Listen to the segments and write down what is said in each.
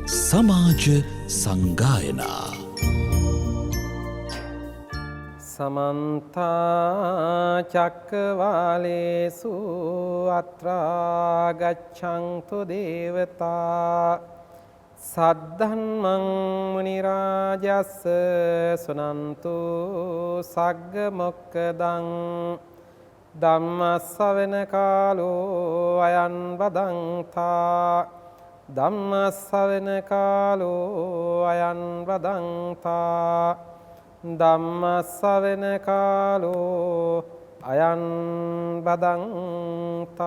සමාජ සංගායනා සමන්ත චක්කවාලේසු අත්‍රා ගච්ඡන්තු දේවතා සද්ධම්මං මුනි රාජස්ස සුනන්තු සග්ග මොක්ඛදං ධම්ම ශ්‍රවණ කාලෝ අයං වදන්තා ධම්ම ශ්‍රවණ කාලෝ අයං වදන්තා ධම්ම ශ්‍රවණ කාලෝ අයං වදන්තා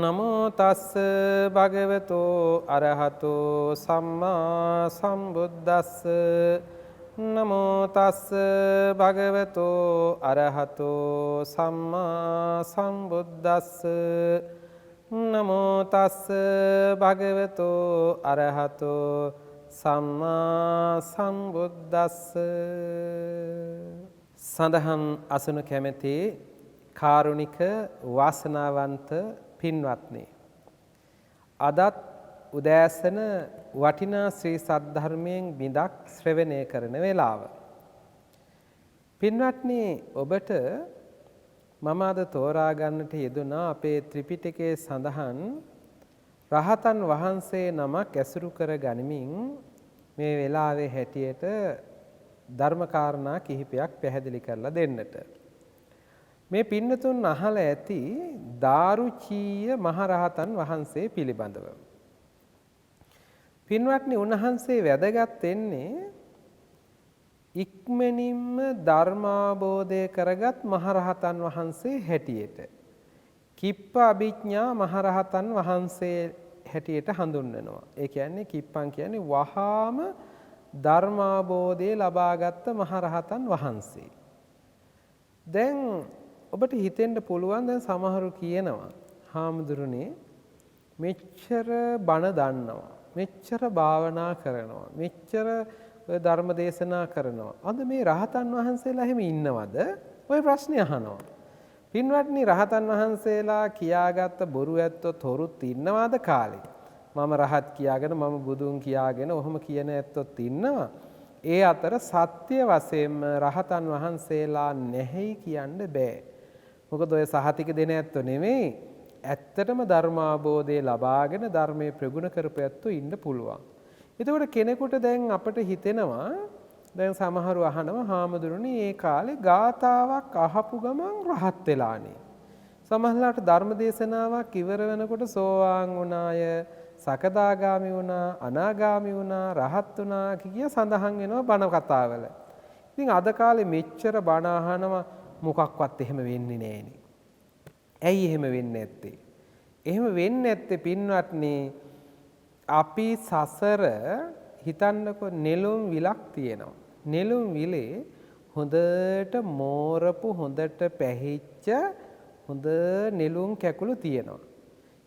නමෝ තස්ස භගවතෝ අරහතෝ සම්මා සම්බුද්දස්ස නමෝ තස්ස භගවතෝ අරහතෝ සම්මා සම්බුද්දස්ස නමෝ තස්ස භගවතෝ අරහතෝ සම්මා සම්බුද්දස්ස. සඳහන් අසුන කැමැති කාරුණික වාසනාවන්ත පින්වත්නි, අදත් උදෑසන වටිනා ශ්‍රී සද්ධර්මයෙන් බිඳක් ශ්‍රවණය කරන වේලාව. පින්වත්නි, ඔබට මම අද තෝරා ගන්නට යෙදුනා අපේ ත්‍රිපිටකයේ සඳහන් රහතන් වහන්සේ නමක් ඇසුරු කර ගනිමින් මේ වෙලාවේ හැටියට ධර්ම කාරණා කිහිපයක් පැහැදිලි කරලා දෙන්නට. මේ පින්නතුන් අහලා ඇති දාරුචීය මහරහතන් වහන්සේ පිළිබඳව. පින්වත්නි, උන්වහන්සේ වැදගත් වෙන්නේ ඉක්මනින්ම ධර්මාබෝධය කරගත් මහරහතන් වහන්සේ හැටියට. කිප්ප අභිඥා මහරහතන් වහන්සේ හැටියට හඳුන්වනවා. ඒ කියන්නේ කිප්පන් කියන්නේ වහාම ධර්මාබෝධය ලබාගත් මහරහතන් වහන්සේ. දැන් ඔබට හිතෙන්න පුළුවන්, දැන් සමහරු කියනවා, හාමුදුරනේ මෙච්චර බණ දන්නවා, මෙච්චර භාවනා කරනවා, මෙච්චර ධර්ම දේශනා කරනවා, අද මේ රහතන් වහන්සේලා එහෙම ඉන්නවද? ඔය ප්‍රශ්නේ අහනවා. පින්වත්නි, රහතන් වහන්සේලා කියාගත්ත බොරු ඇත්තොත් හොරුත් ඉන්නවාද කාලේ? මම රහත් කියාගෙන, මම බුදුන් කියාගෙන ඔහොම කියන ඇත්තොත් ඉන්නවා. ඒ අතර සත්‍ය වශයෙන්ම රහතන් වහන්සේලා නැහැයි කියන්න බෑ. මොකද ඔය සහතික දෙන ඇත්තෝ නෙමෙයි, ඇත්තටම ධර්මාබෝධය ලබාගෙන ධර්මයේ ප්‍රගුණ කරපු ඇත්තෝ ඉන්න පුළුවන්. එතකොට කෙනෙකුට දැන් අපිට හිතෙනවා, දැන් සමහරු අහනවා, හාමුදුරනේ ඒ කාලේ ගාතාවක් අහපු ගමන් රහත් වෙලානේ. සමහරලාට ධර්ම දේශනාවක් ඉවර වෙනකොට සෝවාන් වුණාය, සකදාගාමි වුණා, අනාගාමි වුණා, රහත් වුණා කිය සඳහන් වෙනවා බණ කතාවල. ඉතින් අද කාලේ මෙච්චර බණ අහනවා, මොකක්වත් එහෙම වෙන්නේ නැහෙනි. ඇයි එහෙම වෙන්නේ නැත්තේ? එහෙම වෙන්නේ නැත්තේ පින්වත්නි, අපි සසර හිතන්නකො නෙළුම් විලක් තියෙනවා. නෙළුම් විලේ හොඳට මෝරපු, හොඳට පැහිච්ච හොඳ නෙළුම් කැකුළු තියෙනවා.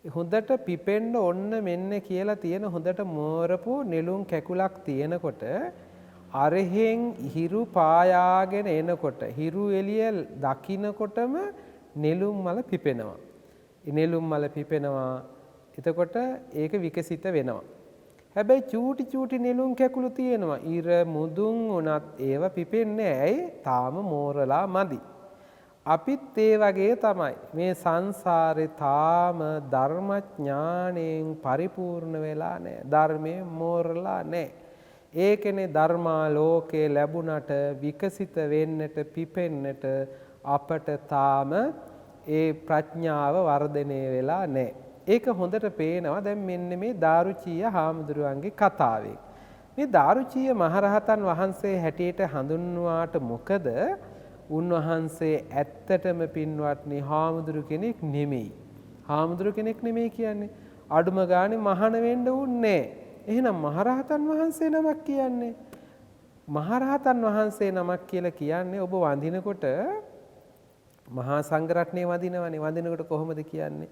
හොඳට පිපෙන්න ඔන්න මෙන්න කියලා තියෙන හොඳට මෝරපු නෙළුම් කැකුලක් තියෙනකොට අරහෙන් හිරු පායාගෙන එනකොට, හිරු එළිය දකින්නකොටම නෙළුම් මල පිපෙනවා. නෙළුම් මල පිපෙනවා. එතකොට ඒක විකසිත වෙනවා. හැබැයි චූටි චූටි නෙළුම් කැකුළු තියෙනවා. ඉර මුදුන් උනත් ඒව පිපෙන්නේ ඇයි? තාම මෝරලා මදි. අපිත් ඒ වගේ තමයි. මේ සංසාරේ තාම ධර්මඥාණයෙන් පරිපූර්ණ වෙලා නැහැ. ධර්මයේ මෝරලා නැහැ. ඒකනේ ධර්මාලෝකේ ලැබුණට විකසිත වෙන්නට, පිපෙන්නට අපට තාම ඒ ප්‍රඥාව වර්ධනය වෙලා නැහැ. ඒක හොඳට පේනවා දැන් මෙන්න මේ දාරුචීය හාමුදුරුවන්ගේ කතාවේ. මේ දාරුචීය මහරහතන් වහන්සේ හැටියට හඳුන්වාට මොකද? උන්වහන්සේ ඇත්තටම පින්වත්නි හාමුදුරු කෙනෙක් නෙමෙයි. හාමුදුරු කෙනෙක් නෙමෙයි කියන්නේ අඩුම ගානේ මහාන වෙන්න උන්නේ. එහෙනම් මහරහතන් වහන්සේ නමක් කියන්නේ, මහරහතන් වහන්සේ නමක් කියලා කියන්නේ ඔබ වඳිනකොට මහා සංඝරත්නය වඳිනවනේ. වඳිනකොට කොහොමද කියන්නේ?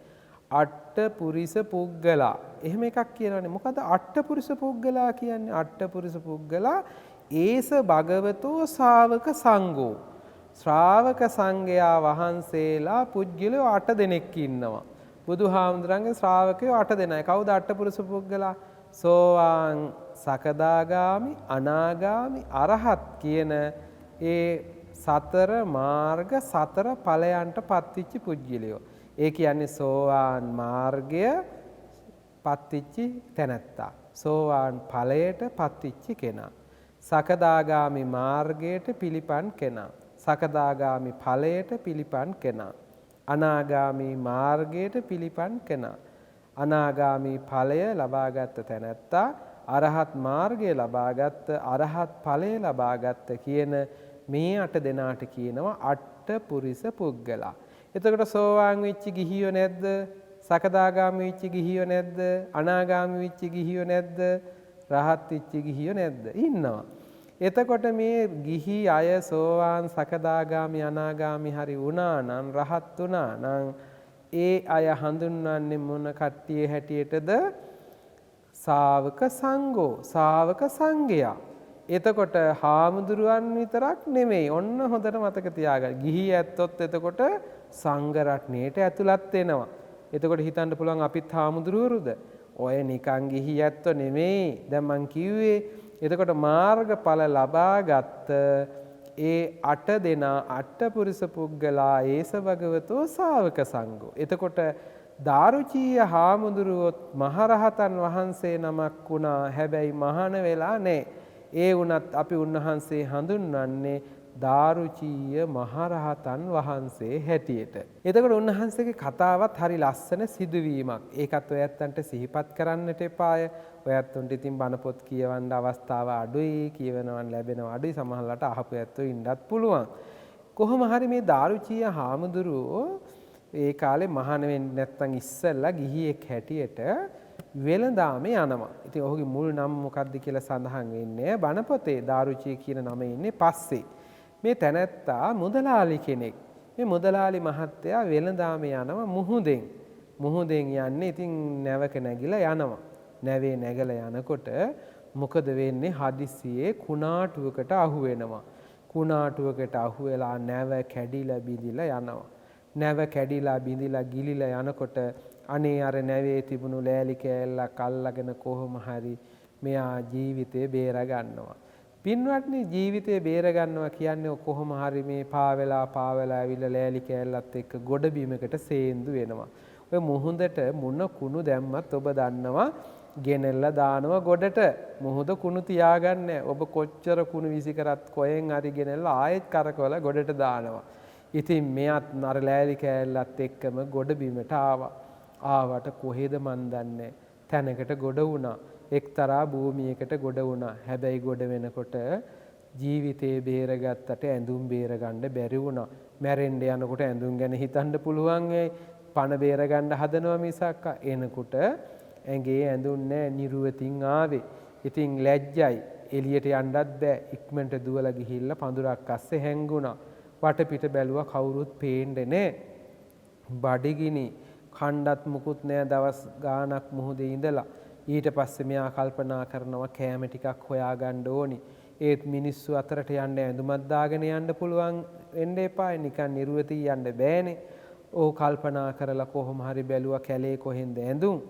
අට්ඨපුරිස පුග්ගලා. එහෙම එකක් කියනවනේ. මොකද අට්ඨපුරිස පුග්ගලා කියන්නේ? අට්ඨපුරිස පුග්ගලා ඒස භගවතෝ ශාවක සංඝෝ. ශ්‍රාවක සංඝයා වහන්සේලා පුජ්‍යලෝ 8 දෙනෙක් ඉන්නවා. බුදුහාමුදුරන්ගේ ශ්‍රාවකයෝ 8 දෙනයි. කවුද අට්ඨපුරුෂ පුද්ගලයා? සෝවාන්, සකදාගාමි, අනාගාමි, අරහත් කියන ඒ සතර මාර්ග සතර ඵලයන්ට පත්විච්ච පුජ්‍යලියෝ. ඒ කියන්නේ සෝවාන් මාර්ගය පත්විච්ච තැනැත්තා. සෝවාන් ඵලයට පත්විච්ච කෙනා. සකදාගාමි මාර්ගයට පිළිපන් කෙනා. සකදාගාමි ඵලයට පිළිපන් කෙනා. අනාගාමි මාර්ගයට පිළිපන් කෙනා. අනාගාමි ඵලය ලබාගත් තැනැත්තා අරහත් මාර්ගය ලබාගත් අරහත් ඵලය ලබාගත් කියන මේ 8 දෙනාට කියනවා අට්ඨපුරිස පුද්ගලා. එතකොට සෝවාන් වෙච්ච ගිහියෝ නැද්ද? සකදාගාමි වෙච්ච ගිහියෝ නැද්ද? අනාගාමි වෙච්ච ගිහියෝ නැද්ද? රහත් වෙච්ච ගිහියෝ නැද්ද? ඉන්නවා. එතකොට මේ ගිහි අය සෝවාන්, සකදාගාමි, අනාගාමි හරි වුණා නම්, රහත් වුණා නම් ඒ අය හඳුන්වන්නේ මොන කට්ටිය හැටියටද? ශාවක සංඝෝ, ශාවක සංඝයා. එතකොට හාමුදුරුවන් විතරක් නෙමෙයි. ඔන්න හොඳට මතක තියාගන්න. ගිහි ඇත්තොත් එතකොට සංඝ රත්නයේට ඇතුළත් වෙනවා. එතකොට හිතන්න පුළුවන් අපිත් හාමුදුරුවරුද? ඔය නිකන් ගිහි ඇත්තෝ නෙමෙයි. දැන් මං කිව්වේ එතකොට මාර්ගඵල ලබාගත් ඒ 8 දෙනා අට්ඨපුරිස පුද්ගලා ඒස භගවතෝ ශාවක සංඝෝ. එතකොට දාරුචීය හාමුදුරුවොත් මහරහතන් වහන්සේ නමක් වුණා. හැබැයි මහාන වෙලා නැහැ. ඒ වුණත් අපි උන්වහන්සේ හඳුන්වන්නේ දාරුචීය මහරහතන් වහන්සේ හැටියට. එතකොට උන්වහන්සේගේ කතාවත් හරි ලස්සන සිදුවීමක්. ඒකත් ඔයත්තන්ට සිහිපත් කරන්නට එපාය. ඔයත්තන්ට ඉතින් බණ පොත් කියවන්න අවස්ථාව අඩුයි, කියවනවන් ලැබෙනවා අඩුයි, සමහරවිට අහපු ඇත්තෝ ඉන්නත් පුළුවන්. කොහොම හරි මේ දාරුචීය හාමුදුරුවෝ ඒ කාලේ මහාන වෙන්නේ නැත්තම් ඉස්සෙල්ලා ගිහියෙක් හැටියට වෙළඳාමේ යනවා. ඉතින් ඔහුගේ මුල් නම මොකක්ද කියලා සඳහන් වෙන්නේ බණ පොතේ. දාරුචී කියන නම ඉන්නේ පස්සේ. මේ තැනැත්තා මුදලාලි කෙනෙක්. මේ මුදලාලි මහත්තයා වෙළඳාමේ යනවා මුහුදෙන්. මුහුදෙන් යන්නේ ඉතින් නැවක නැගිලා යනවා. නැවේ නැගලා යනකොට මොකද වෙන්නේ? හදිස්සියේ කුණාටුවකට අහු වෙනවා. කුණාටුවකට අහු වෙලා නැව කැඩිලා බිඳිලා යනවා. නැව කැඩිලා බිඳිලා ගිලිලා යනකොට අනේ අර නැවේ තිබුණු ලෑලි කෑල්ලක් අල්ලගෙන කොහොම හරි මෙයා ජීවිතේ බේර ගන්නවා. පින්වත්නි, ජීවිතේ බේර ගන්නවා කියන්නේ කොහොම හරි මේ පාවෙලා ඇවිල්ලා ලෑලි කෑල්ලත් එක්ක ගොඩ බිමකට සේන්දු වෙනවා. ඔය මුහුදට මොන කුණු දැම්මත් ඔබ දන්නවා ගෙනල්ලා දානවා ගොඩට. මුහුද කුණු තියාගන්නේ. ඔබ කොච්චර කුණු විසි කරත් කොහෙන් හරි ගෙනල්ලා ආයෙත් කරකවලා ගොඩට දානවා. ඉතින් මෙයත් අර ලෑලි කෑල්ලත් එක්කම ගොඩ බිමට ආවා. ආවට කොහෙද මන් දන්නේ. තැනකට ගොඩ වුණා. එක්තරා භූමියකට ගොඩ වුණා. හැබැයි ගොඩ වෙනකොට ජීවිතේ බේරගත්තට ඇඳුම් බේරගන්න බැරි වුණා. මැරෙන්න යනකොට ඇඳුම් ගැන හිතන්න පුළුවන් ඒ පණ බේරගන්න හදනවා මිසක් එනකොට ඇඟේ ඇඳුම් නැහැ, නිරුවතින් ආවේ. ඉතින් ලැජ්ජයි. එළියට යන්නත් බෑ. ඉක්මනට දුවලා ගිහිල්ලා පඳුරක් අස්සේ හැංගුණා. වටපිට බැලුවා කවුරුත් පේන්නේ නැහැ. බඩගිනි කණ්ඩත් මුකුත් නෑ. දවස් ගාණක් මුහුදේ ඉඳලා ඊට පස්සේ මෙයා කල්පනා කරනවා කෑම ටිකක් හොයාගන්න ඕනි. ඒත් මිනිස්සු අතරට යන්න ඇඳුමක් දාගෙන යන්න පුළුවන් වෙන්න එපා. නිකන් නිරුවතී යන්න බෑනේ. ඕ කල්පනා කරලා කොහොම හරි බැලුවා කැලේ කොහෙන්ද ඇඳුම්.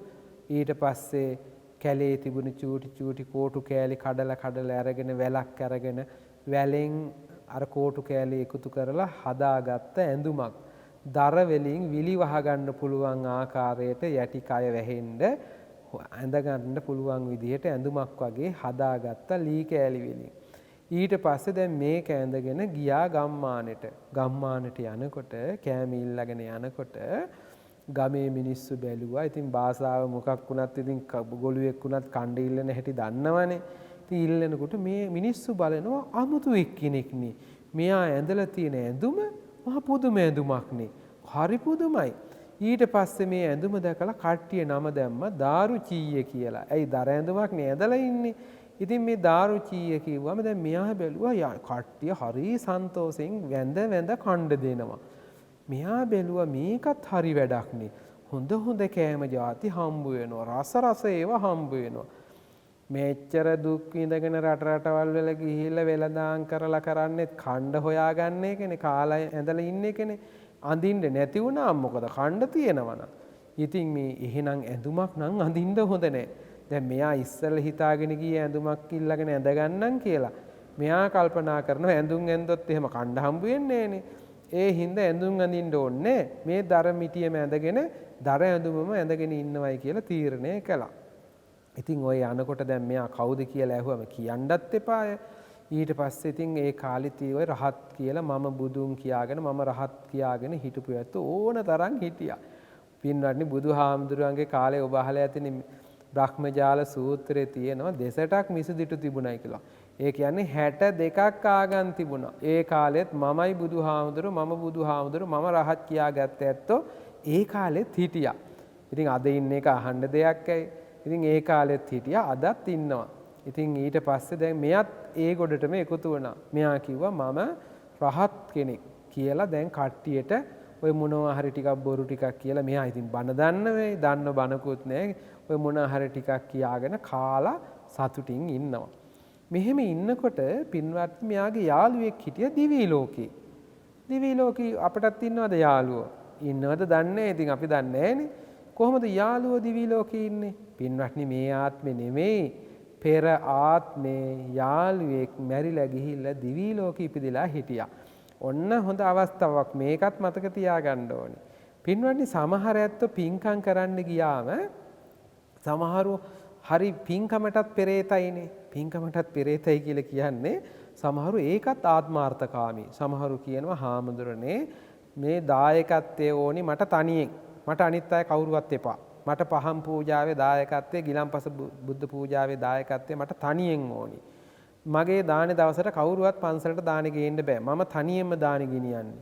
ඊට පස්සේ කැලේ තිබුණු චූටි කෝටු කෑලි කඩලා අරගෙන වැලක් අරගෙන වැලෙන් අර කෝටු කෑලි එකතු කරලා හදාගත්ත ඇඳුමක්. දර වලින් විලි වහගන්න පුළුවන් ආකාරයට යටි කය වැහෙන්න ඇඳ ගන්න පුළුවන් විදිහට ඇඳුමක් වගේ හදාගත්ත ලී කෑලි වලින්. ඊට පස්සේ දැන් මේක ඇඳගෙන ගියා ගම්මානෙට. ගම්මානෙට යනකොට කෑම ඉල්ලගෙන යනකොට ගමේ මිනිස්සු බැලුවා. ඉතින් භාෂාව මොකක් වුණත් ඉතින් ගොළුෙක් වුණත් කණ්ඩ ඉල්ලන හැටි දන්නවනේ. ඉතින් ඉල්ලනකොට මේ මිනිස්සු බලනවා අමුතු එක්කෙනෙක් නේ. මෙයා ඇඳලා තියෙන ඇඳුම මහ පුදුම ඇඳුමක්නේ. හරි පුදුමයි. ඊට පස්සේ මේ ඇඳුම දැකලා කට්ටිය නම දැම්ම දාරුචීය කියලා. ඇයි දර ඇඳුමක් නේ ඇඳලා ඉන්නේ. ඉතින් මේ දාරුචීය කිව්වම දැන් මෙයා බැලුවා කට්ටිය හරි සන්තෝෂෙන් වැඳ කණ්ඩ දෙනවා. මෙයා බැලුවා මේකත් හරි වැඩක් නේ. හොඳ කෑම ಜಾති හම්බ වෙනවා. රස ඒවා හම්බ වෙනවා. මෙච්චර දුක් විඳගෙන රටවල් වල ගිහිල්ලා වෙලදාම් කරලා කරන්නේ කණ්ඩ හොයාගන්න එකනේ. කාලා ඇඳලා ඉන්න එකනේ. අඳින්න නැති වුණාම මොකද කණ්ඩ තියෙනවනම්. ඉතින් මේ එහෙනම් ඇඳුමක් නම් අඳින්න හොඳ නැහැ. දැන් මෙයා ඉස්සෙල්ලා හිතාගෙන ගියේ ඇඳුමක් ඉල්ලගෙන ඇඳ ගන්නම් කියලා. මෙයා කල්පනා කරනවා ඇඳුම් ඇඳොත් එහෙම කණ්ඩ හම්බ වෙන්නේ නැහනේ. ඒ හින්දා ඇඳුම් අඳින්න ඕනේ මේ දර මිටියම ඇඳගෙන දර ඇඳුමම ඇඳගෙන ඉන්නවයි කියලා තීරණය කළා. ඉතින් ඔය යනකොට දැන් මෙයා කවුද කියලා ඇහුවම කියන්නත් එපාය. ඊට පස්සේ ඉතින් ඒ කාලෙත් ඔය රහත් කියලා මම බුදුන් කියාගෙන මම රහත් කියාගෙන හිටපු ඇත්තෝ ඕන තරම් හිටියා. පින්වත්නි බුදුහාමුදුරුවන්ගේ කාලේ ඔබ අහලා ඇතිනේ බ්‍රහ්මජාල සූත්‍රයේ තියෙනවා දෙසටක් මිසදිටු තිබුණයි කියලා. ඒ කියන්නේ 62ක් ආගම් තිබුණා. ඒ කාලෙත් මමයි බුදුහාමුදුරුවෝ මම බුදුහාමුදුරුවෝ මම රහත් කියාගත්ත ඇත්තෝ ඒ කාලෙත් හිටියා. ඉතින් අද ඉන්න එක අහන්න දෙයක් ඇයි? ඉතින් ඒ කාලෙත් හිටියා අදත් ඉන්නවා. ඉතින් ඊට පස්සේ දැන් මෙයත් ඒ ගොඩටම එකතු වුණා. මෙයා කිව්වා මම රහත් කෙනෙක් කියලා දැන් කට්ටියට ඔය මොනවා හරි ටිකක් බොරු ටිකක් කියලා මෙයා ඉතින් බන දන්න වෙයි. දන්න බනකුත් නැහැ. ඔය මොනවා හරි ටිකක් කියාගෙන කාලා සතුටින් ඉන්නවා. මෙහෙම ඉන්නකොට පින්වත් මෙයාගේ යාළුවෙක් හිටියා දිවි ලෝකේ. දිවි ලෝකේ අපටත් ඉන්නවද යාළුවෝ? ඉන්නවද දන්නේ නැහැ. ඉතින් අපි දන්නේ නැහනේ. කොහොමද යාළුවෝ දිවි ලෝකේ ඉන්නේ? පින්වත්නි මේ ආත්මේ නෙමෙයි. පෙර ආත්මේ යාළුවෙක් මැරිලා ගිහිල්ලා දිවි ලෝකෙ ඉපදිලා හිටියා. ඔන්න හොඳ අවස්ථාවක්. මේකත් මතක තියාගන්න ඕනේ. පින්වත්නි සමහර ඇත්තෝ පින්කම් කරන්න ගියාම සමහරු හරි පින්කමටත් පෙරේතයිනේ. පින්කමටත් පෙරේතයි කියලා කියන්නේ සමහරු ඒකත් ආත්මාර්ථකාමී. සමහරු කියනවා හාමුදුරනේ මේ දායකත්වයේ ඕනි මට තනියෙන්. මට අනිත් අය කවුරුවත් එපා. මට පහම් පූජාවේ දායකත්වයේ ගිලන්පස බුද්ධ පූජාවේ දායකත්වයේ මට තනියෙන් ඕනි. මගේ දානේ දවසට කවුරුවත් පන්සලට දානේ ගේන්න බෑ. මම තනියෙන්ම දානේ ගෙනියන්නේ.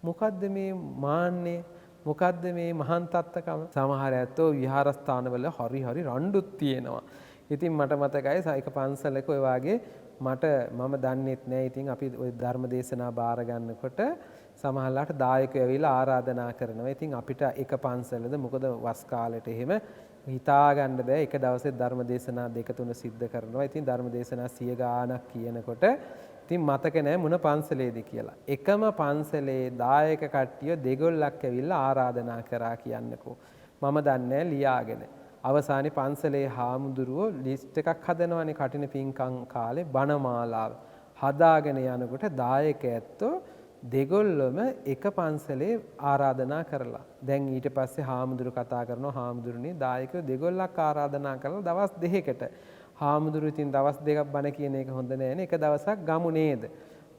මොකද්ද මේ මාන්නේ? මොකද්ද මේ මහාන් තත්ත්වකම? සමහර ඇත්තෝ විහාරස්ථානවල හරි රණ්ඩුත් තියෙනවා. ඉතින් මට මතකයි සයික පන්සලක ඔය වාගේ මම දන්නෙත් නෑ. ඉතින් අපි ওই ධර්ම දේශනා බාර ගන්නකොට සමහරලාට දායකයෝ ඇවිල්ලා ආරාධනා කරනවා. ඉතින් අපිට එක පන්සලද මොකද වස් කාලෙට එහෙම හිතා ගන්න බෑ. එක දවසේ ධර්ම දේශනා 2-3 සිද්ධ කරනවා. ඉතින් ධර්ම දේශනා 100 ගාණක් කියනකොට ඉතින් මතක නෑ මොන පන්සලේද කියලා. එකම පන්සලේ දායක කට්ටිය දෙගොල්ලක් ඇවිල්ලා ආරාධනා කරා කියන්නකෝ. මම දන්නේ ලියාගෙන. අවසානයේ පන්සලේ හාමුදුරුවෝ ලිස්ට් එකක් හදනවානේ කටින පින්කම් කාලේ බණමාලාව. හදාගෙන යනකොට දායක ඇත්තෝ දෙගොල්ලම එක පන්සලේ ආරාධනා කරලා. දැන් ඊට පස්සේ හාමුදුරු කතා කරනවා හාමුදුරනේ දායකයෝ දෙගොල්ලක් ආරාධනා කරලා දවස් 2කට. හාමුදුරු ඉතින් දවස් 2ක් බණ කියන එක හොඳ නෑනේ. එක දවසක් ගමු නේද?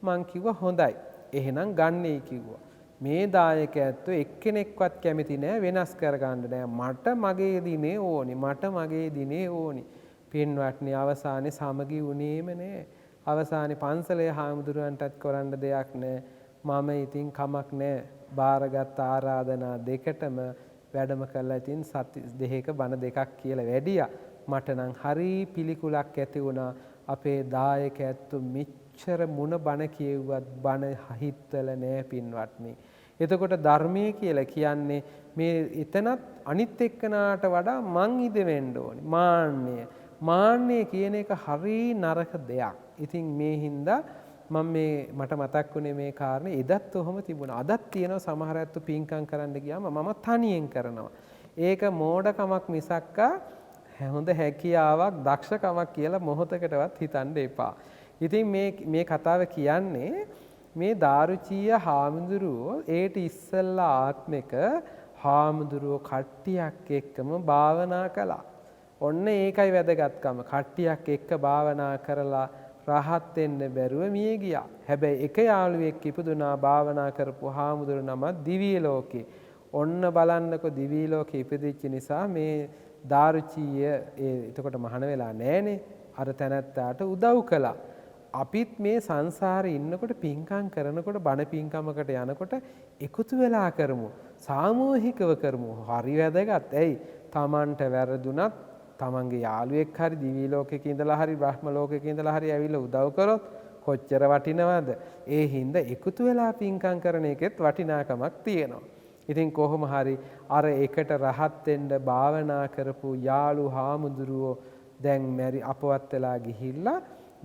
මං කිව්වා හොඳයි. එහෙනම් ගන්නයි කිව්වා. මේ දායක ඇත්තෝ එක්කෙනෙක්වත් කැමති නෑ වෙනස් කරගන්න නෑ. මට මගේ දිනේ ඕනි. මට මගේ දිනේ ඕනි. පින්වත්නි අවසානයේ සමගි වුණේම නෑ. අවසානයේ පන්සලේ හාමුදුරුවන්ටත් කරන්න දෙයක් නෑ. මම ඉතින් කමක් නෑ බාරගත් ආරාධනා දෙකටම වැඩම කළා. ඉතින් සති දෙකක බණ දෙකක් කියලා වැඩියා. මට නම් හරි පිළිකුලක් ඇති වුණා. අපේ දායක ඇත්තෝ මෙච්චර මුණ බණ කියෙව්වත් බණ හිතවල නෑ පින්වත්නි. එතකොට ධර්මයේ කියලා කියන්නේ මේ එතනත් අනිත් එක්කනාට වඩා මං ඉද වෙන්න ඕනේ. මාන්නය කියන එක හරි නරක දෙයක්. ඉතින් මේ හින්දා මට මතක් වුණේ මේ කාරණේ එදත් ඔහොම තිබුණා. අදත් තියෙනවා සමහර අයත් පින්කම් කරන්න ගියාම මම තනියෙන් කරනවා. ඒක මෝඩකමක් මිසක්කා හොඳ හැකියාවක් දක්ෂකමක් කියලා මොහොතකටවත් හිතන්න එපා. ඉතින් මේ කතාව කියන්නේ මේ දාරුචීය හාමුදුරුවෝ ඒට ඉස්සෙල්ලා ආත්මික හාමුදුරුවෝ කට්ටියක් එක්කම භාවනා කළා. ඔන්න ඒකයි වැදගත්කම. කට්ටියක් එක්ක භාවනා කරලා රහත් වෙන්න බැරුව මිය ගියා. හැබැයි එක යාළුවෙක් ඉපදුනා භාවනා කරපු හාමුදුරු නම දිව්‍ය ලෝකේ. ඔන්න බලන්නකො දිව්‍ය ලෝකේ ඉපදිච්ච නිසා මේ දාරුචීය එතකොට මහාන වෙලා නැහනේ. අර තැනැත්තාට උදව් කළා. අපිත් මේ සංසාරේ ඉන්නකොට පින්කම් කරනකොට බණ පින්කමකට යනකොට එකතු වෙලා කරමු. සාමූහිකව කරමු. හරි වැදගත්. ඇයි? Tamanට වැරදුනත් තමන්ගේ යාළුවෙක් හරි දිවි ලෝකෙක ඉඳලා හරි බ්‍රහ්ම ලෝකෙක ඉඳලා හරි ඇවිල්ලා උදව් කරොත් කොච්චර වටිනවද? ඒ හින්දා එකතු වෙලා පින්කම් කරන එකෙත් වටිනාකමක් තියෙනවා. ඉතින් කොහොම හරි අර එකට රහත් වෙන්න භාවනා කරපු යාළු හාමුදුරුවෝ දැන් අපවත් වෙලා ගිහිල්ලා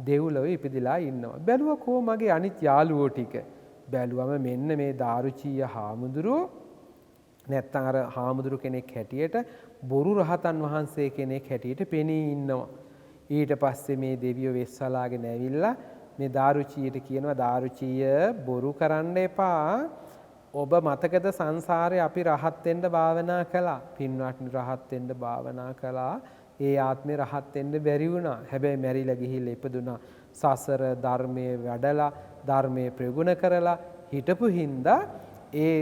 දෙව්ලොව ඉපදිලා ඉන්නවා. බැලුවා කො මගේ අනිත් යාළුවෝ ටික. බැලුවම මෙන්න මේ දාරුචීය හාමුදුරුවෝ නැත්තම් අර හාමුදුරු කෙනෙක් හැටියට බොරු රහතන් වහන්සේ කෙනෙක් හැටියට පෙනී ඉන්නවා. ඊට පස්සේ මේ දෙවියෝ වෙස්සලාගෙන ඇවිල්ලා මේ දාරුචියට කියනවා දාරුචිය බොරු කරන්න එපා. ඔබ මතකද සංසාරේ අපි රහත් වෙන්න භාවනා කළා. පින්වත්නි රහත් වෙන්න භාවනා කළා. ඒ ආත්මේ රහත් වෙන්න බැරි වුණා. හැබැයි මැරිලා ගිහිල්ලා ඉපදුනා. සසර ධර්මයේ වැඩලා ධර්මයේ ප්‍රගුණ කරලා හිටපු හින්දා ඒ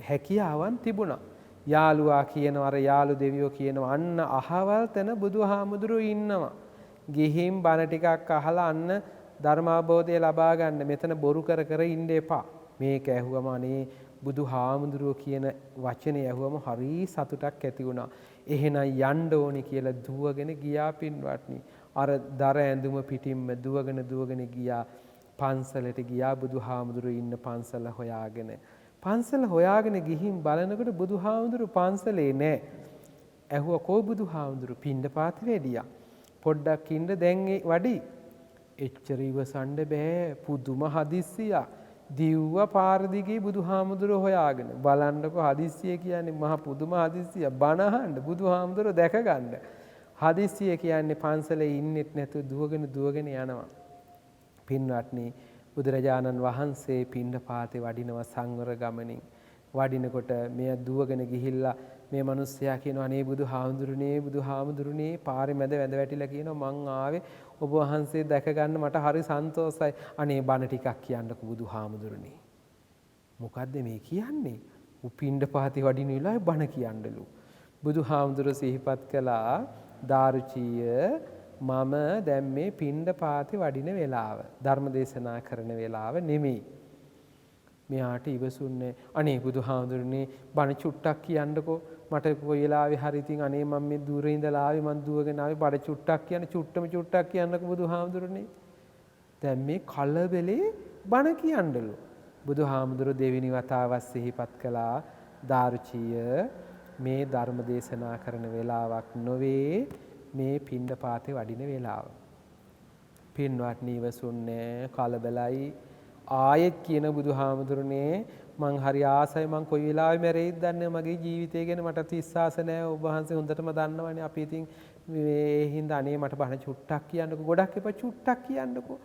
හැකියාවන් තිබුණා. යාළුවා කියනවා අර යාළු දෙවියෝ කියනවා අන්න අහවල් තැන බුදුහාමුදුරුවෝ ඉන්නවා. ගිහින් බණ ටිකක් අහලා අන්න ධර්මාබෝධය ලබා ගන්න. මෙතන බොරු කර කර ඉන්න එපා. මේක ඇහුවම අනේ බුදුහාමුදුරුවෝ කියන වචනේ ඇහුවම හරි සතුටක් ඇති වුණා. එහෙනම් යන්න ඕනි කියලා දුවගෙන ගියා පින්වත්නි. අර දර ඇඳුම පිටින්ම දුවගෙන ගියා. පන්සලට ගියා බුදුහාමුදුරුවෝ ඉන්න පන්සල හොයාගෙන. පන්සල හොයාගෙන ගිහින් බලනකොට බුදුහාමුදුරුවෝ පන්සලේ නෑ. ඇහුවා කොයි බුදුහාමුදුරුවෝ පින්ඩපාතේ වැඩියා. පොඩ්ඩක් ඉන්න දැන් වඩි. එච්චර ඉවසන්න බෑ පුදුම හදිස්සියක්. දිව්ව පාර දිගේ බුදුහාමුදුරුවෝ හොයාගෙන බලන්නකො හදිස්සිය කියන්නේ මහා පුදුම හදිස්සියක්. බණ අහන්න බුදුහාමුදුරුවෝ දැක ගන්න. හදිස්සිය කියන්නේ පන්සලේ ඉන්නෙත් නැතුව දුවගෙන යනවා. පින්වත්නි බුදුරජාණන් වහන්සේ පිණ්ඩපාතේ වඩිනවා සංවර ගමනින්. වඩිනකොට මෙය දුවගෙන ගිහිල්ලා මේ මිනිස්සයා කියනවා අනේ බුදුහාමුදුරනේ පාරේ මැද වැඳ වැටිලා කියනවා මං ආවේ ඔබ වහන්සේ දැක ගන්න මට හරි සන්තෝෂයි. අනේ බණ ටිකක් කියන්නකෝ බුදුහාමුදුරනේ. මොකද්ද මේ කියන්නේ? පිණ්ඩපාතේ වඩින වෙලාවේ බණ කියන්නලු. බුදුහාමුදුර සිහිපත් කළා දාරුචිය මම දැන් මේ පිණ්ඩපාතේ වඩින වෙලාව ධර්ම දේශනා කරන වෙලාව නෙමෙයි. මෙයාට ඉවසුන්නේ අනේ බුදුහාමුදුරනේ බණ චුට්ටක් කියන්නකෝ මට කොයි වෙලාවෙ හරි ඉතින් අනේ මම මේ දුරින් ඉඳලා ආවේ මං දුවගෙන ආවේ බණ චුට්ටක් කියන්න චුට්ටක් කියන්නකෝ බුදුහාමුදුරනේ. දැන් මේ කලබලේ බණ කියන්නලු. බුදුහාමුදුර දෙවෙනි වතාවක් සිහිපත් කළා දාරුචිය මේ ධර්ම දේශනා කරන වෙලාවක් නොවේ මේ පිණ්ඩපාතේ වඩින වෙලාව. පින්වත්නි ඉවසුන්නේ කලබලයි. ආයෙත් කියන බුදුහාමුදුරනේ මං හරි ආසයි මං කොයි වෙලාවෙ මැරෙයිද දන්නේ මගේ ජීවිතය ගැන මට විශ්වාස නැහැ. ඔබ වහන්සේ හොඳටම දන්නවනේ අපි ඉතින් මේ හින්දා අනේ මට බණ චුට්ටක් කියන්නකෝ. ගොඩක් එපා චුට්ටක් කියන්නකෝ.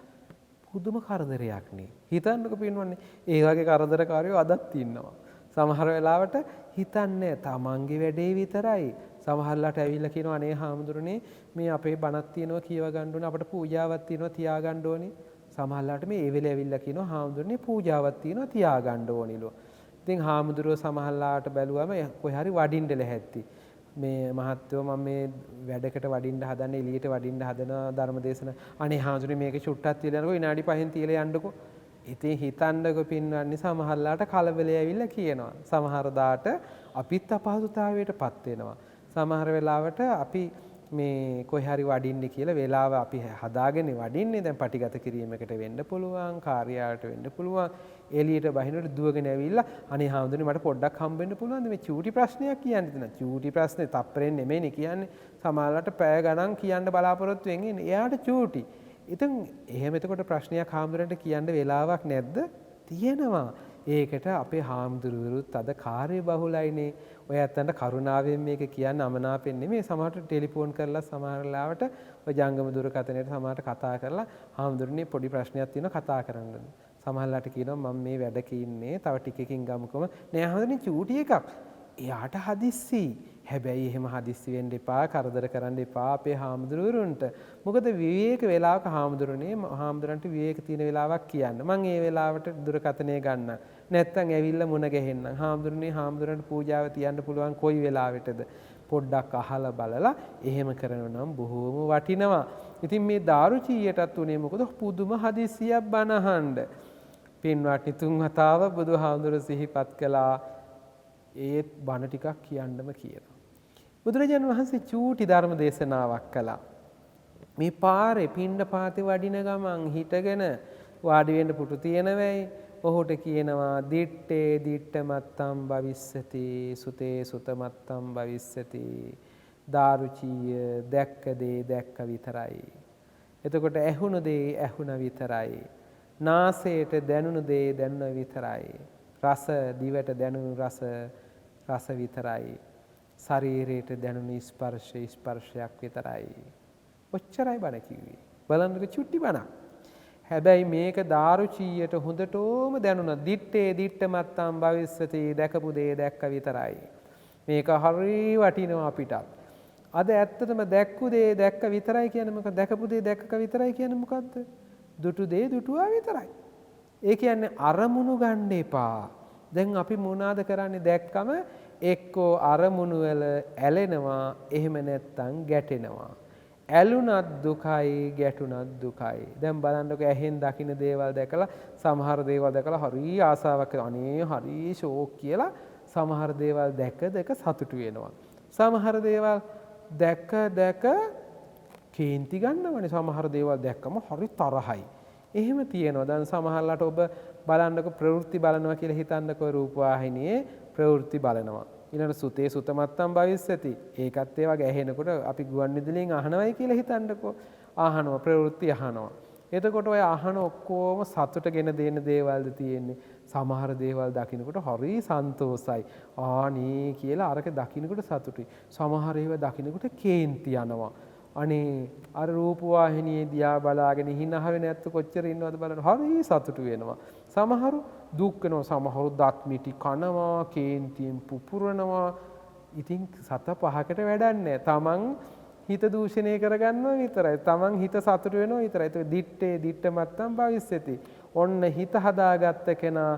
පුදුම කරදරයක් නේ. හිතන්නකෝ පින්වන්නේ ඒ වගේ කරදරකාරයෝ අදත් ඉන්නවා. සමහර වෙලාවට හිතන්නේ තමන්ගේ වැඩේ විතරයි. සමහරලාට ඇවිල්ලා කියනවා අනේ හාමුදුරනේ මේ අපේ බණක් තියෙනවා කියව ගන්න ඕනේ අපට පූජාවක් තියෙනවා තියා ගන්න ඕනේ. සමහරලාට මේ ඒ වෙලේ ඇවිල්ලා කියනවා හාමුදුරනේ පූජාවක් තියෙනවා තියා ගන්න ඕනිලු. ඉතින් හාමුදුරුවෝ සමහරලාට බැලුවම කොහේ හරි වඩින්න ලැහැත්ති. මේ මහත්වෝ මම මේ වැඩකට වඩින්න හදන්නේ එළියට වඩින්න හදන ධර්මදේශන අනේ හාමුදුරනේ මේක චුට්ටක් තියලා යනකො විනාඩි 5න් තියලා යන්නකො. ඉතින් හිතන්නකො පින්වන්නේ සමහරලාට කලබලේ ඇවිල්ලා කියනවා. සමහර දාට අපිත් අපහසුතාවයටපත් වෙනවා. සමහර වෙලාවට අපි මේ කොහේ හරි වඩින්නේ කියලා වෙලාව අපි හදාගෙන වඩින්නේ දැන් පටිගත කිරීමකට වෙන්න පුළුවන් කාර්යාලයට වෙන්න පුළුවන් එළියට බහිනකොට දුවගෙන ඇවිල්ලා අනේ හාමුදුරනේ මට පොඩ්ඩක් හම්බෙන්න පුළුවන්ද මේ චූටි ප්‍රශ්නයක් කියන්න දෙන්න චූටි ප්‍රශ්නේ තප්පරෙන් නෙමෙයිනේ කියන්නේ සමහරවිට පැය ගණන් කියන්න බලාපොරොත්තු වෙන්නේ එයාට චූටි. ඉතින් එහෙම එතකොට ප්‍රශ්නයක් හාමුදුරන්ට කියන්න වෙලාවක් නැද්ද? තියෙනවා. ඒකට අපේ හාමුදුරුවරුත් අද කාර්ය බහුලයිනේ. ඔය ඇත්තන්ට කරුණාවෙන් මේක කියන්න අමනාපෙන් නෙමෙයි සමහරට ටෙලිෆෝන් කරලා සමහර වෙලාවට ඔය ජංගම දුරකථනයට සමහරට කතා කරලා හාමුදුරනේ පොඩි ප්‍රශ්නයක් තියෙනවා කතා කරන්න. සමහරලාට කියනවා මම මේ වැඩක ඉන්නේ තව ටිකකින් ගමුකම නෑ හාමුදුරනේ චූටි එකක්. එයාට හදිස්සි. හැබැයි එහෙම හදිස්සි වෙන්න එපා කරදර කරන්න එපා අපේ හාමුදුරුවරුන්ට. මොකද විවේක වෙලාවක හාමුදුරන්ට විවේක තියෙන වෙලාවක් කියන්න. මම ඒ වෙලාවට දුරකථනය ගන්න. නැත්තම් ඇවිල්ලා මුණ ගැහෙන්න. හාමුදුරන්ට පූජාව තියන්න පුළුවන් කොයි වෙලාවෙටද? පොඩ්ඩක් අහලා බලලා එහෙම කරනවා නම් බොහෝම වටිනවා. ඉතින් මේ දාරුචීයටත් උනේ මොකද පුදුම හදිස්සියක් බණ අහන්න. පින්වත්නි තුන් වතාව බුදුහාමුදුරුවෝ සිහිපත් කළා. ඒත් බණ ටිකක් කියන්නම කියනවා. බුදුරජාණන් වහන්සේ චූටි ධර්ම දේශනාවක් කළා. මේ පාරේ පිණ්ඩපාතේ වඩින ගමන් හිටගෙන වාඩි වෙන්න පුටු තියෙනවයි. ඔහුට කියනවා දිත්තේ දිත්ත මත්තම් භවිස්සති සුතේ සුත මත්තම් භවිස්සති. දාරුචීය දැක්ක දේ දැක්ක විතරයි. එතකොට ඇහුණු දේ ඇහුණ විතරයි. නාසයට දැනුණු දේ දැනුණ විතරයි. රස දිවට දැනුණු රස රස විතරයි. ශරීරයට දැනුණු ස්පර්ශයක් විතරයි. ඔච්චරයි බණ කිව්වේ. බලන්නක චුට්ටි බණක්. හැබැයි මේක දාරුචීයට හොඳටම දැනුණා. දිත්තේ දිත්ත මත්තම් භවිස්සති දැකපු දේ දැක්ක විතරයි. මේක හරි වටිනවා අපිටත්. අද ඇත්තටම දැක්කු දේ දැක්ක විතරයි කියන්නේ මොකක්ද? දැකපු දේ දැක්ක විතරයි කියන්නේ මොකද්ද? දුටු දේ දුටුවා විතරයි. ඒ කියන්නේ අරමුණු ගන්න එපා. දැන් අපි මොනවාද කරන්නේ? දැක්කම එක්කෝ අරමුණු වල ඇලෙනවා, එහෙම නැත්නම් ගැටෙනවා. ඇලුනත් දුකයි, ගැටුනත් දුකයි. දැන් බලන්නකෝ ඇහෙන් දකින්න දේවල් දැකලා සමහර දේවල් දැකලා හරි ආසාවක් අනේ හරි ෂෝක් කියලා සමහර දේවල් දැක සතුටු වෙනවා. සමහර දේවල් දැක කේන්ති ගන්නවනේ. සමහර දේවල් දැක්කම හරි තරහයි. එහෙම තියෙනවා. දැන් සමහරලාට ඔබ බලන්නකො ප්‍රවෘත්ති බලනවා කියලා හිතන්නකො රූපවාහිනියේ ප්‍රවෘත්ති බලනවා. ඊළඟට සුතේ සුතමත්තම් භවිස්සති. ඒකත් ඒ වගේ ඇහෙනකොට අපි ගුවන් විදුලියෙන් අහනවයි කියලා හිතන්නකො. අහනවා ප්‍රවෘත්ති අහනවා. එතකොට ඔය අහන ඔක්කොම සතුටගෙන දෙන දේවල්ද තියෙන්නේ. සමහර දේවල් දකින්නකොට හරි සන්තෝසයි. ආනේ කියලා අරක දකින්නකොට සතුටුයි. සමහර ඒවා දකින්නකොට කේන්ති යනවා. අනේ අර රූපවාහිනියේ දිහා බලාගෙන හිනහ වෙන ඇත්ත කොච්චර ඉන්නවද බලන්න හරි සතුටු වෙනවා. සමහරු දුක් වෙනවා. සමහරු දත් මිටි කනවා, කේන්තියෙන් පුපුරනවා. ඉතින් සත පහකට වැඩක් නැහැ. තමන් හිත දූෂණය කරගන්නවා විතරයි. තමන් හිත සතුටු වෙනවා විතරයි. ඒක දිත්තේ දිත්ත මත්තම් භවිස්සති. ඔන්න හිත හදාගත්ත කෙනා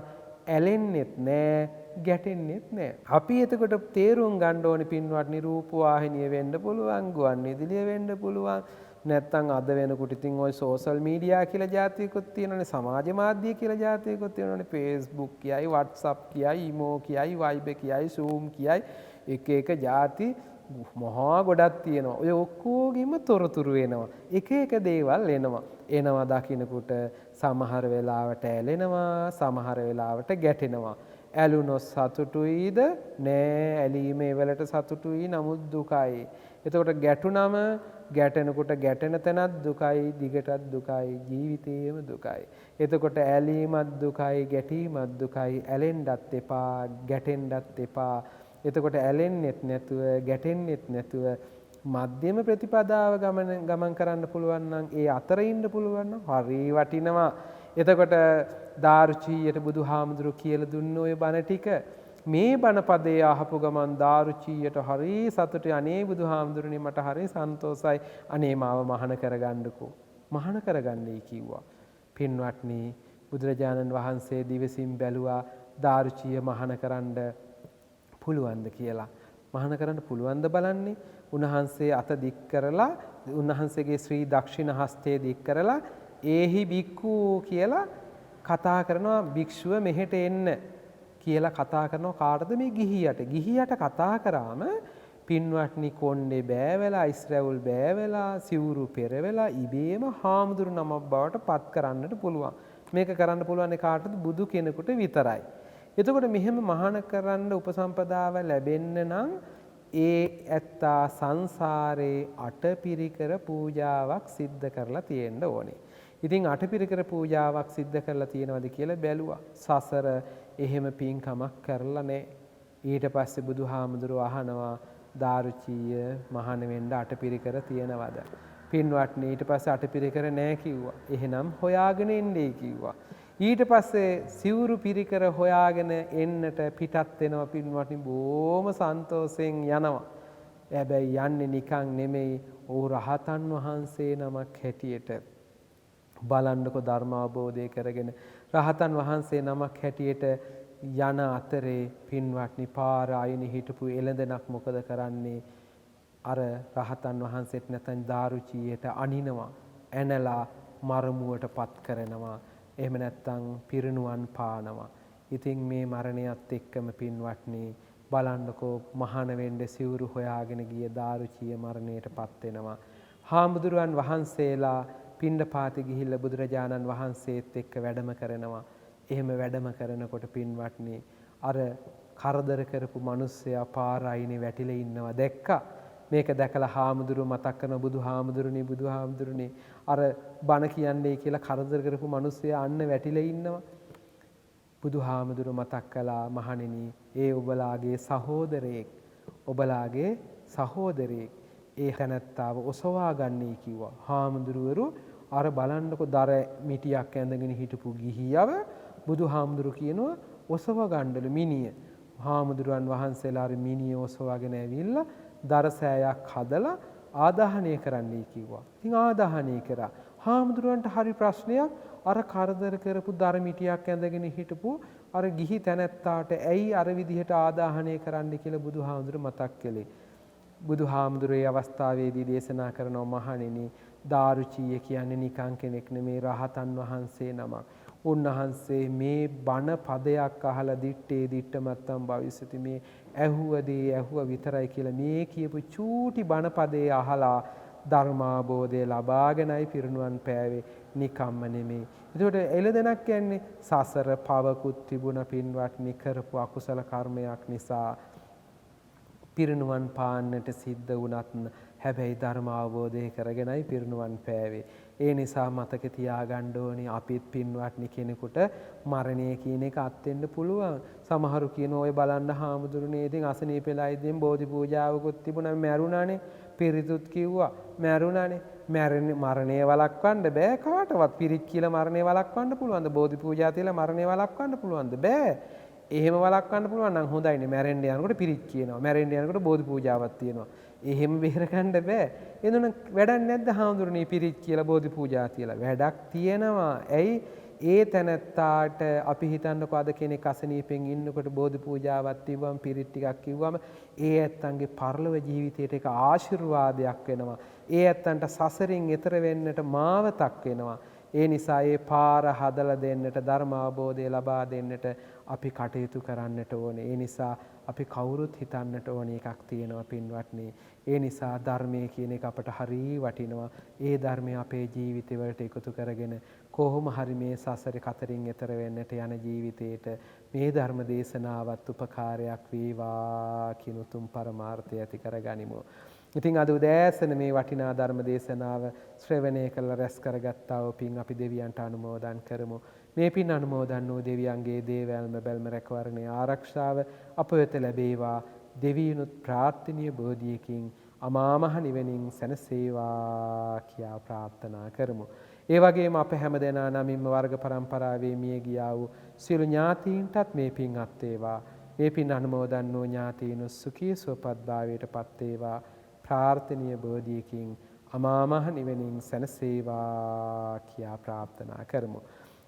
ඇලෙන්නෙත් නෑ, ගැටෙන්නෙත් නෑ. අපි එතකොට තේරුම් ගන්න ඕනේ පින්වත්නි රූපවාහිනිය වෙන්න පුළුවන්, ගුවන් විදුලිය වෙන්න පුළුවන්. නැත්තම් අද වෙනකොට ඉතින් ওই සෝෂල් මීඩියා කියලා જાතියකුත් තියෙනවානේ, සමාජ මාධ්‍ය කියලා જાතියකුත් තියෙනවානේ. Facebook කියයි, WhatsApp කියයි, imo කියයි, Viber කියයි, Zoom කියයි. එක જાති මහා ගොඩක් තියෙනවා. ඔය ඔක්කොගෙම තොරතුරු එනවා. එක දේවල් එනවා දකින්නකොට සමහර වෙලාවට ඇලෙනවා, සමහර වෙලාවට ගැටෙනවා. ඇලුනොත් සතුටුයිද? නෑ, ඇලීමේ වෙලට සතුටුයි නමුත් දුකයි. එතකොට ගැටුනම ගැටෙනකොට ගැටෙන තැනත් දුකයි, දිගටත් දුකයි, ජීවිතේම දුකයි. එතකොට ඇලීමත් දුකයි, ගැටීමත් දුකයි. ඇලෙන්නත් එපා, ගැටෙන්නත් එපා. එතකොට ඇලෙන්නෙත් නැතුව, ගැටෙන්නෙත් නැතුව මධ්‍යම ප්‍රතිපදාව ගමන් කරන්න පුළුවන් නම්, ඒ අතර ඉන්න පුළුවන් නම් හරි වටිනවා. එතකොට දාරුචීයට බුදුහාමුදුරු කියලා දුන්න ඔය බණ ටික මේ බණ පදේ අහපු ගමන් දාරුචීයට හරි සතුටුයි. අනේ බුදුහාමුදුරනේ මට හරි සන්තෝසයි. අනේ මාව මහාන කරගන්නකෝ. මහාන කරගන්නයි කිව්වා. පින්වත්නි බුදුරජාණන් වහන්සේ දිවසින් බැලුවා දාරුචීය මහාන කරන්න පුළුවන්ද කියලා. මහාන කරන්න පුළුවන්ද බලන්නේ. උන්වහන්සේ අත දික් කරලා උන්වහන්සේගේ ශ්‍රී දක්ෂිණ හස්තය දික් කරලා ඒහි බික්ඛු කියලා කතා කරනවා. භික්ෂුව මෙහෙට එන්න කියලා කතා කරනවා. කාටද? මේ ගිහියට. ගිහියට කතා කරාම පින්වත්නි කොණ්ඩේ බෑවෙලා, ඉස්රැවුල් බෑවෙලා, සිවුරු පෙරවෙලා ඉබේම හාමුදුරු නමක් බවට පත් කරන්නට පුළුවන්. මේක කරන්න පුළුවන් කාටද? බුදු කෙනෙකුට විතරයි. එතකොට මෙහෙම මහාන කරන්න උපසම්පදාව ලැබෙන්න නම් ඒ ඇත්තා සංසාරේ අටපිරිකර පූජාවක් සිද්ධ කරලා තියෙන්න ඕනේ. ඉතින් අටපිරිකර පූජාවක් සිද්ධ කරලා තියෙනවද කියලා බැලුවා. සසර එහෙම පින්කමක් කරලා නැහැ. ඊට පස්සේ බුදුහාමුදුරුවෝ අහනවා දාරුචීය මහාන වෙන්න අටපිරිකර තියෙනවද? පින්වත්නි ඊට පස්සේ අටපිරිකර නැහැ කිව්වා. එහෙනම් හොයාගෙන එන්නේ කිව්වා. ඊට පස්සේ සිවුරු පිරිකර හොයාගෙන එන්නට පිටත් වෙනවා. පින්වත්නි බොහොම සන්තෝෂෙන් යනවා. හැබැයි යන්නේ නිකන් නෙමෙයි. ਉਹ රහතන් වහන්සේ නමක් හැටියට බලන්නකො ධර්ම අවබෝධය කරගෙන රහතන් වහන්සේ නමක් හැටියට යන අතරේ පින්වත්නි පාර අයිනේ හිටපු එළඳනක් මොකද කරන්නේ? අර රහතන් වහන්සේට නැත්නම් දාරුචීයට අනිනවා. ඇනලා මරමුවට පත් කරනවා. එහෙම නැත්නම් පිරිනුවන් පානවා. ඉතින් මේ මරණයත් එක්කම පින්වත්නි බලන්නකෝ මහාන වෙන්න සිවුරු හොයාගෙන ගිය දාරුචීය මරණයටපත් වෙනවා. හාමුදුරුවන් වහන්සේලා පිණ්ඩපාතේ ගිහිල්ලා බුදුරජාණන් වහන්සේත් එක්ක වැඩම කරනවා. එහෙම වැඩම කරනකොට පින්වත්නි අර කරදර කරපු මිනිස්සයා පාර අයිනේ වැටිලා ඉන්නවා දැක්කා. මේක දැකලා හාමුදුරුව මතක් කරන බුදුහාමුදුරනේ අර බණ කියන්නේ කියලා කරදර කරපු මිනිස්සයා අන්න වැටිලා ඉන්නවා. බුදුහාමුදුරු මතක් කළා මහණෙනි ඒ ඔබලාගේ සහෝදරයෙක් ඔබලාගේ සහෝදරයෙක් ඒ තැනැත්තාව ඔසවා ගන්නී කිව්වා. හාමුදුරුවරු අර බලන්නකො දර මිටියක් ඇඳගෙන හිටපු ගිහියව බුදුහාමුදුරු කියනවා ඔසව ගන්නලු මිනිය. හාමුදුරුවන් වහන්සේලා අර මිනිය ඔසවාගෙන ඇවිල්ලා දරසෑයක් හදලා ආදාහනය කරන්නයි කිව්වා. ඉතින් ආදාහනය කරා. හාමුදුරුවන්ට හරි ප්‍රශ්නයක් අර කරදර කරපු දර මිටියක් ඇඳගෙන හිටපු අර ගිහි තැනැත්තාට ඇයි අර විදිහට ආදාහනය කරන්න කියලා බුදුහාමුදුරු මතක් කළේ. බුදුහාමුදුරේ අවස්ථාවේදී දේශනා කරනවා මහණෙනි දාරුචීය කියන්නේ නිකං කෙනෙක් නෙමේ රහතන් වහන්සේ නමක්. උන්වහන්සේ මේ බණ පදයක් අහලා දිත්තේ දිට්ඨමත්තම් භවිෂති මේ ඇහුවදී ඇහුව විතරයි කියලා මේ කියපු චූටි බණ පදේ අහලා ධර්මාබෝධය ලබාගෙනයි පිරිනුවන් පෑවේ නිකම්ම නෙමේ. එතකොට එළදෙනක් කියන්නේ සසර පවකුත් තිබුණ පින්වත්නි කරපු අකුසල කර්මයක් නිසා පිරිනුවන් පාන්නට සිද්ධ වුණත් හැබැයි ධර්ම අවබෝධය කරගෙනයි පිරිනුවන් පෑවේ. ඒ නිසා මතක තියාගන්න ඕනේ අපිත් පින්වත්නි කෙනෙකුට මරණය කියන එක අත්වෙන්න පුළුවන්. සමහරු කියන ඔය බලන්න හාමුදුරනේ ඉතින් අසනීපෙලා ඉදින් බෝධි පූජාවකුත් තිබුණා මැරුණානේ. පිරිතුත් කිව්වා මැරුණානේ. මරණය වළක්වන්න බෑ කාටවත්. පිරිත් කියලා මරණය වළක්වන්න පුළුවන්ද? බෝධි පූජා තියලා මරණය වළක්වන්න පුළුවන්ද? බෑ. එහෙම වළක්වන්න පුළුවන් නම් හොඳයිනේ. මැරෙන්න යනකොට පිරිත් කියනවා. මැරෙන්න යනකොට බෝධි පූජාවක් තියෙනවා. එහෙම බේරගන්න බෑ. එනනම් වැඩක් නැද්ද හාමුදුරනේ පිරිත් කියලා බෝධි පූජා තියලා? වැඩක් තියෙනවා. ඇයි? ඒ තැනැත්තාට අපි හිතන්නකෝ අද කෙනෙක් අසනීපෙන් ඉන්නකොට බෝධි පූජාවක් තිබ්වම පිරිත් ටිකක් කිව්වම ඒ ඇත්තන්ගේ පරලොව ජීවිතයට ඒක ආශිර්වාදයක් වෙනවා. ඒ ඇත්තන්ට සසරින් එතර වෙන්නට මාවතක් වෙනවා. ඒ නිසා ඒ පාර හදලා දෙන්නට ධර්ම අවබෝධය ලබා දෙන්නට අපි කටයුතු කරන්නට ඕනේ. ඒ නිසා අපි කවුරුත් හිතන්නට ඕනේ එකක් තියෙනවා පින්වත්නි. ඒ නිසා ධර්මයේ කියන එක අපට හරිය වටිනවා. ඒ ධර්මය අපේ ජීවිතවලට එකතු කරගෙන කොහොම හරි මේ සසරේ කතරින් එතර වෙන්නට යන ජීවිතේට මේ ධර්ම දේශනාවත් උපකාරයක් වේවා කියන උතුම් පරමාර්ථය ඇති කරගනිමු. ඉතින් අද උදෑසන මේ වටිනා ධර්ම දේශනාව ශ්‍රවණය කළ රැස් කරගත්තා වූ පින් අපි දෙවියන්ට අනුමෝදන් කරමු. මේ පින් අනුමෝදන් වූ දෙවියන්ගේ දේවල්ම බැල්ම රැකවරණය ආරක්ෂාව අප වෙත ලැබේවා. දෙවියනුත් ප්‍රාර්ථනීය බෝධියකින් අමා මහ නිවනින් සැනසේවා කියා ප්‍රාර්ථනා කරමු. ඒ වගේම අප හැමදෙනා නමින්ම වර්ග පරම්පරාවේ මිය ගියා වූ සියලු ඥාතීන්ටත් මේ පින් අත් වේවා. මේ පින් අනුමෝදන් වූ ඥාතීන් සුඛී සුවපත් භාවයට පත් වේවා. ප්‍රාර්ථනීය බෝධියකින් අමා මහ නිවනින් සැනසේවා කියා ප්‍රාර්ථනා කරමු.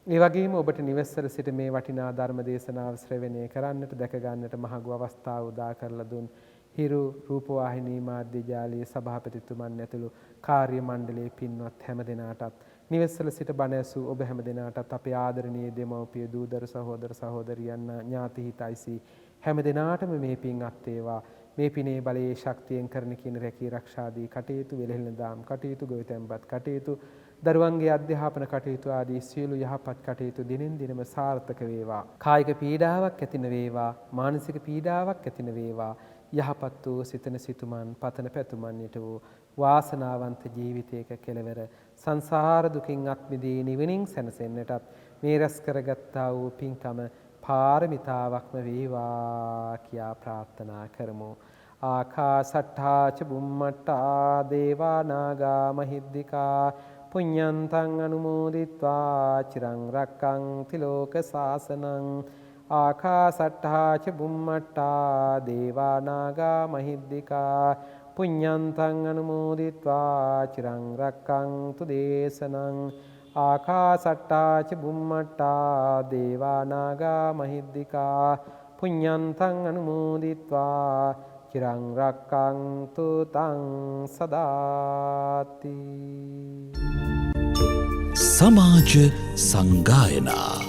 ඒ වගේම ඔබට නිවෙස්වල සිට මේ වටිනා ධර්ම දේශනාව ශ්‍රවණය කරන්නට දැක ගන්නට මහඟු අවස්ථාව උදා කරලා දුන් හිරු රූපවාහිනී මාධ්‍ය ජාලයේ සභාපතිතුමන් ඇතුළු කාර්ය මණ්ඩලයේ පින්වත් හැම දෙනාටත් නිවෙස්වල සිට බණ ඇසූ ඔබ හැම දෙනාටත් අපේ ආදරණීය දෙමව්පිය දූදර සහෝදර සහෝදරියන් ඥාති හිතයිසි හැම දෙනාටම මේ පින් අත් වේවා. මේ පිනේ බලයේ ශක්තියෙන් කරන කියන රැකී ආරක්ෂාදී කටයුතු වෙලෙහෙළ දාම් කටයුතු ගොවිතැන්පත් කටයුතු දරුවන්ගේ අධ්‍යාපන කටයුතු ආදී සියලු යහපත් කටයුතු දිනෙන් දිනම සාර්ථක වේවා. කායික පීඩාවක් ඇති නොවේවා. මානසික පීඩාවක් ඇති නොවේවා. යහපත් වූ සිතන සිතුමන් පතන පැතුමන් ඊට වූ වාසනාවන්ත ජීවිතයක කෙලවර සංසාර දුකින් අත් මිදී නිවනින් සැනසෙන්නටත් මේ රැස් කරගත්තා වූ පින්කම පාරමිතාවක්ම වේවා කියා ප්‍රාර්ථනා කරමු. ආකාසට්ඨා ච බුම්මට්ඨා දේවා නාග මහිද්దికා පුඤ්ඤන්තං අනුමෝදිත්වා චිරං රක්ඛන්ති ලෝක සාසනං. ආකාසට්ඨා ච බුම්මට්ඨා දේවා නාග මහිද්దికා පුඤ්ඤන්තං අනුමෝදිත්වා චිරං රක්ඛන්තු දේශනං. ආකාසට්ඨා ච බුම්මට්ඨා දේවා නාග මහිද්దికා පුඤ්ඤන්තං අනුමෝදිත්වා චිරං රක්ඛන්තු තං සදාති. සමාජ සංගායනා